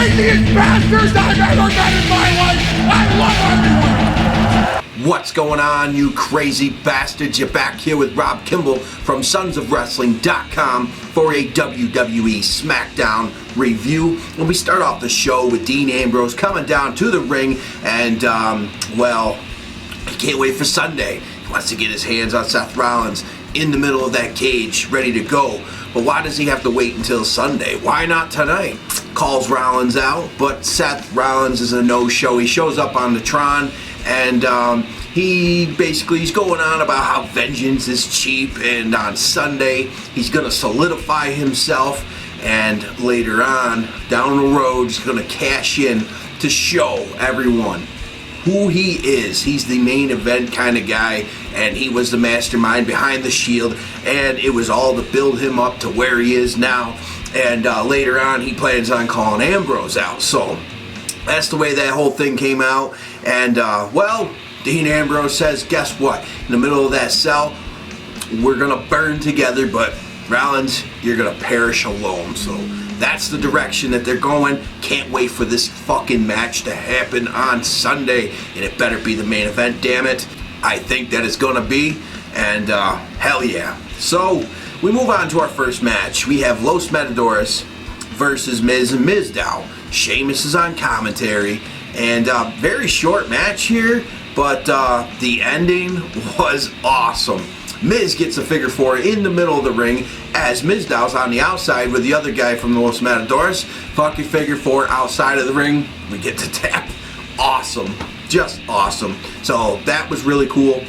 craziest bastards I've ever met in my life. I love everyone. What's going on, you crazy bastards? You're back here with Rob Kimball from sonsofwrestling.com for a WWE Smackdown review. And we start off the show with Dean Ambrose coming down to the ring, and, well, he can't wait for Sunday. He wants to get his hands on Seth Rollins in the middle of that cage, ready to go. But why does he have to wait until Sunday? Why not tonight? Calls Rollins out, but Seth Rollins is a no-show. He shows up on the Patron, and he's going on about how vengeance is cheap, and on Sunday he's going to solidify himself, and later on down the road he's going to cash in to show everyone who he is. He's the main event kind of guy, and he was the mastermind behind the Shield, and it was all to build him up to where he is now. And later on he plans on calling Ambrose out. So that's the way that whole thing came out. And well, Dean Ambrose says, guess what? In the middle of that cell, we're gonna burn together, but Rollins, you're gonna perish alone. So that's the direction that they're going. Can't wait for this fucking match to happen on Sunday, and it better be the main event, damn it. I think that it's gonna be, and hell yeah. So we move on to our first match. We have Los Matadores versus Miz and Mizdow. Sheamus is on commentary, and very short match here, but the ending was awesome. Miz gets a figure four in the middle of the ring as Mizdow's on the outside with the other guy from the Los Matadores. Fucking figure four outside of the ring. We get to tap. Awesome. Just awesome. So that was really cool.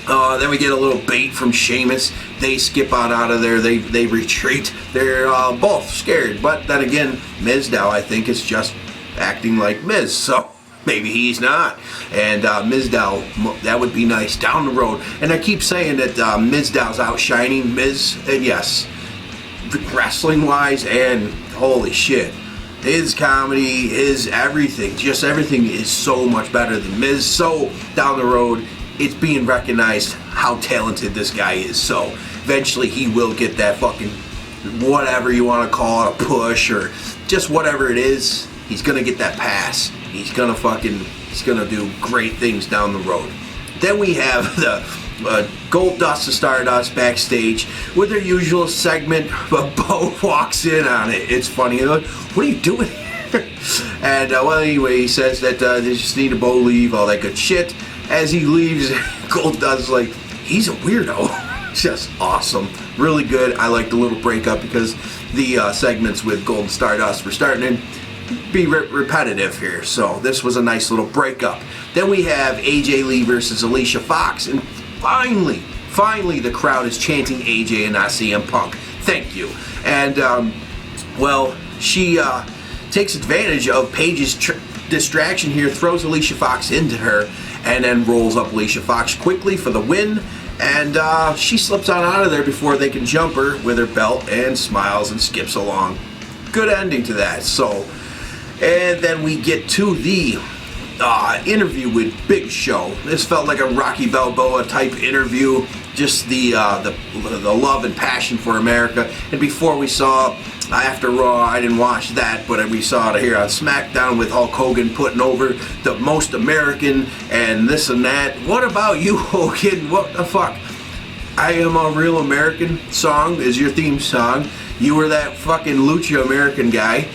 Then we get a little bait from Sheamus. They skip on out of there. They retreat. They're both scared. But then again, Mizdow, I think, is just acting like Miz. So maybe he's not. And Mizdow, that would be nice down the road. And I keep saying that Mizdow's outshining Miz. And yes, wrestling-wise, and holy shit, his comedy, his everything, just everything is so much better than Miz. So down the road, it's being recognized how talented this guy is. So eventually he will get that fucking, whatever you want to call it, a push or just whatever it is. He's gonna get that pass. He's gonna do great things down the road. Then we have the Gold Dust to Stardust backstage with their usual segment, but Bo walks in on it. It's funny. They're like, what are you doing here? And well, anyway, he says that they just need a Bo leave, all that good shit. As he leaves, Gold Dust is like, he's a weirdo. Just awesome. Really good. I like the little breakup because the segments with Gold Stardust were starting to be repetitive here, so this was a nice little breakup. Then we have AJ Lee versus Alicia Fox, and finally the crowd is chanting AJ and not CM Punk. Thank you. And well, she takes advantage of Paige's distraction here, throws Alicia Fox into her, and then rolls up Alicia Fox quickly for the win. And she slips on out of there before they can jump her with her belt, and smiles and skips along. Good ending to that. So, and then we get to the interview with Big Show. This felt like a Rocky Balboa type interview. Just the love and passion for America. And before we saw after Raw, I didn't watch that, but we saw it here on SmackDown with Hulk Hogan putting over the most American and this and that. What about you, Hogan? What the fuck? I Am a Real American song is your theme song. You were that fucking Lucha American guy.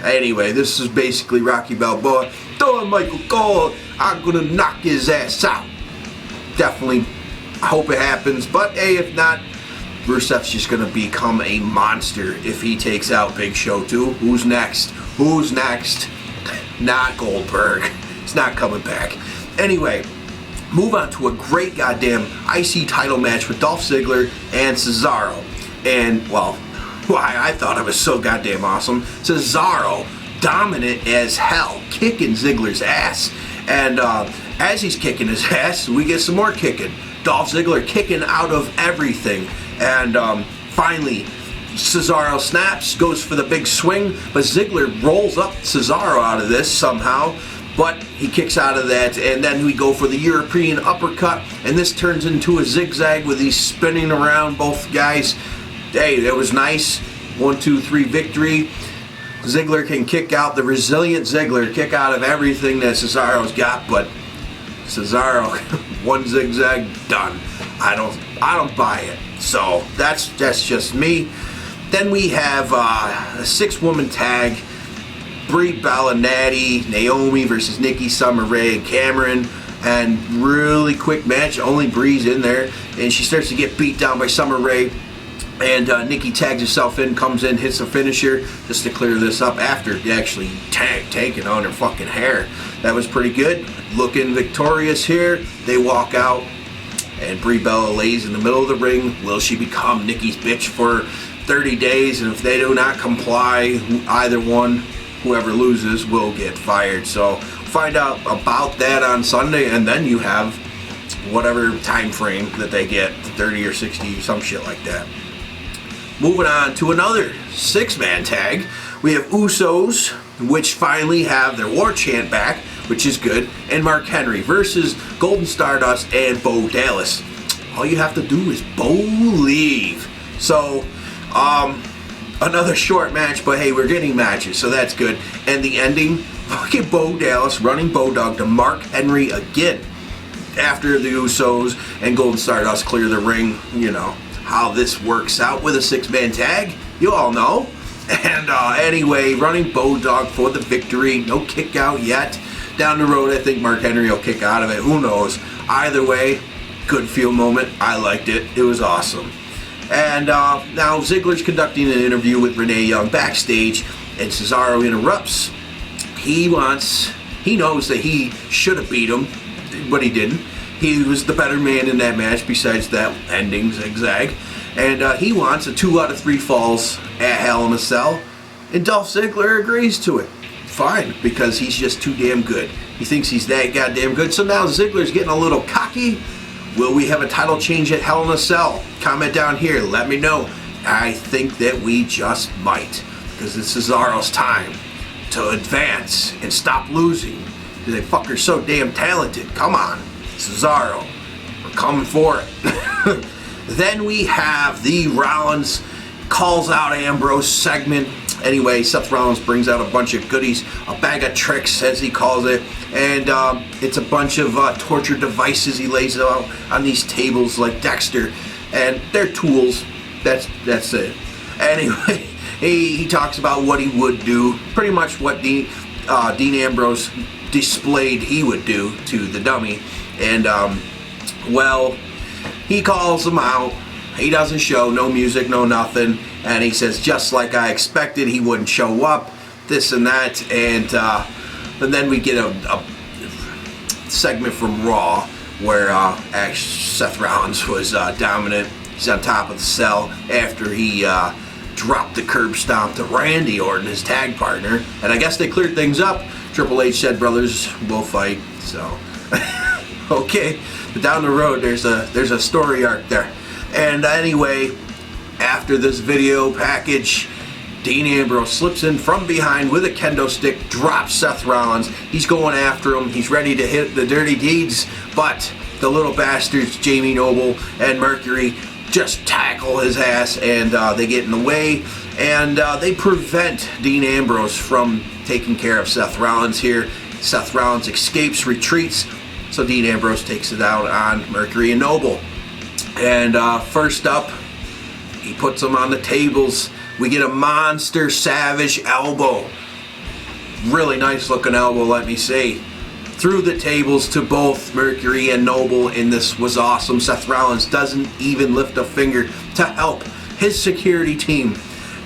Anyway, this is basically Rocky Balboa. Throwing Michael Cole, I'm gonna knock his ass out. Definitely, I hope it happens. But hey, if not, Rusev's just gonna become a monster if he takes out Big Show too. Who's next? Who's next? Not Goldberg. It's not coming back. Anyway, move on to a great goddamn IC title match with Dolph Ziggler and Cesaro. And, well, why I thought it was so goddamn awesome. Cesaro, dominant as hell, kicking Ziggler's ass. And as he's kicking his ass, we get some more kicking. Dolph Ziggler kicking out of everything. And finally, Cesaro snaps, goes for the big swing, but Ziggler rolls up Cesaro out of this somehow. But he kicks out of that, and then we go for the European uppercut, and this turns into a zigzag with these spinning around both guys. Hey, that was nice. 1, 2, 3 victory. Ziggler can kick out, the resilient Ziggler, kick out of everything that Cesaro's got, but Cesaro, one zigzag, done. I don't buy it. So that's just me. Then we have a 6-woman tag. Brie Bella, Natty, Naomi versus Nikki, Summer Rae, and Cameron. And really quick match, only Brie's in there. And she starts to get beat down by Summer Rae. And Nikki tags herself in, comes in, hits a finisher just to clear this up after actually taking on her fucking hair. That was pretty good. Looking victorious here. They walk out. And Brie Bella lays in the middle of the ring. Will she become Nikki's bitch for 30 days? And if they do not comply, either one, whoever loses will get fired. So find out about that on Sunday, and then you have whatever time frame that they get, 30 or 60, some shit like that. Moving on to another 6-man tag. We have Usos, which finally have their war chant back, which is good, and Mark Henry versus Golden Stardust and Bo Dallas. All you have to do is believe. So, another short match, but hey, we're getting matches, so that's good. And the ending, fucking Bo Dallas running Bodog to Mark Henry again after the Usos and Golden Stardust clear the ring. You know how this works out with a 6-man tag. You all know. And anyway, running Bodog for the victory. No kick out yet. Down the road, I think Mark Henry will kick out of it. Who knows? Either way, good feel moment. I liked it. It was awesome. And now Ziggler's conducting an interview with Renee Young backstage, and Cesaro interrupts. He knows that he should have beat him, but he didn't. He was the better man in that match besides that ending zigzag. And he wants a 2 out of 3 falls at Hell in a Cell, and Dolph Ziggler agrees to it. Fine, because he's just too damn good. He thinks he's that goddamn good. So now Ziggler's getting a little cocky. Will we have a title change at Hell in a Cell? Comment down here. Let me know. I think that we just might, because it's Cesaro's time to advance and stop losing. That fucker's so damn talented. Come on, Cesaro. We're coming for it. Then we have the Rollins calls out Ambrose segment. Anyway, Seth Rollins brings out a bunch of goodies, a bag of tricks as he calls it, and it's a bunch of torture devices he lays out on these tables like Dexter, and they're tools. That's it. Anyway, he talks about what he would do, pretty much what Dean Ambrose displayed he would do to the dummy, and well, he calls him out. He doesn't show, no music, no nothing. And he says, just like I expected, he wouldn't show up, this and that. And then we get a segment from Raw where actually Seth Rollins was dominant. He's on top of the cell after he dropped the curb stomp to Randy Orton, his tag partner. And I guess they cleared things up. Triple H said brothers will fight. So, okay. But down the road, there's a story arc there. And anyway, after this video package, Dean Ambrose slips in from behind with a kendo stick, drops Seth Rollins. He's going after him. He's ready to hit the dirty deeds, but the little bastards, Jamie Noble and Mercury, just tackle his ass, and they get in the way, and they prevent Dean Ambrose from taking care of Seth Rollins here. Seth Rollins escapes, retreats, so Dean Ambrose takes it out on Mercury and Noble. And first up, he puts them on the tables. We get a monster savage elbow. Really nice looking elbow, let me say. Through the tables to both Mercury and Noble, and this was awesome. Seth Rollins doesn't even lift a finger to help his security team.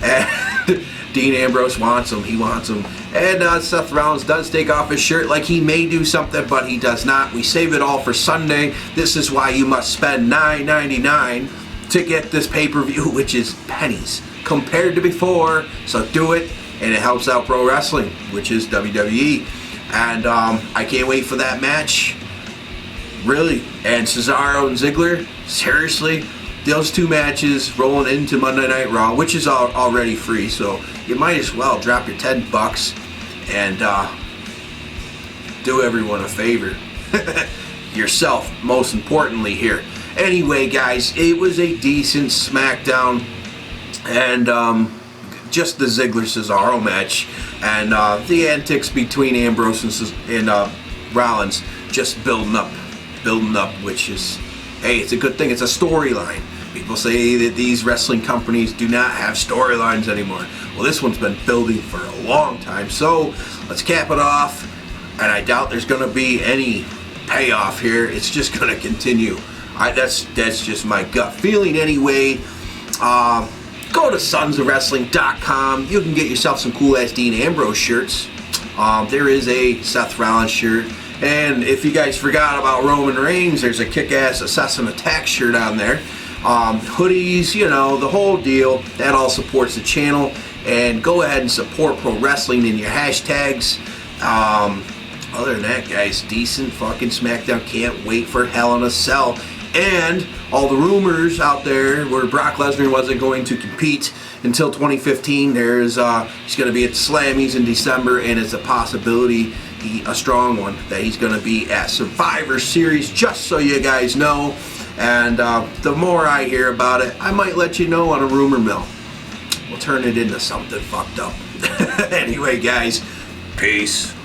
And Dean Ambrose wants him. He wants him. And Seth Rollins does take off his shirt like he may do something, but he does not. We save it all for Sunday. This is why you must spend $9.99 to get this pay-per-view, which is pennies compared to before. So do it, and it helps out pro wrestling, which is WWE. And I can't wait for that match. Really. And Cesaro and Ziggler, seriously, those two matches rolling into Monday Night Raw, which is already free, so you might as well drop your $10 and do everyone a favor. Yourself, most importantly here. Anyway, guys, it was a decent SmackDown, and just the Ziggler-Cesaro match, and the antics between Ambrose and Rollins just building up, which is, hey, it's a good thing. It's a storyline. People say that these wrestling companies do not have storylines anymore. Well, this one's been building for a long time, so let's cap it off, and I doubt there's going to be any payoff here. It's just going to continue. That's just my gut feeling anyway. Go to sonsofwrestling.com. You can get yourself some cool-ass Dean Ambrose shirts. There is a Seth Rollins shirt. And if you guys forgot about Roman Reigns, there's a kick-ass Assassin Attack shirt on there. Hoodies, you know, the whole deal. That all supports the channel. And go ahead and support pro wrestling in your hashtags. Other than that, guys, decent fucking SmackDown. Can't wait for Hell in a Cell. And all the rumors out there where Brock Lesnar wasn't going to compete until 2015. He's going to be at Slammies in December, and it's a possibility, a strong one, that he's going to be at Survivor Series, just so you guys know. And the more I hear about it, I might let you know on a rumor mill. We'll turn it into something fucked up. Anyway, guys, peace.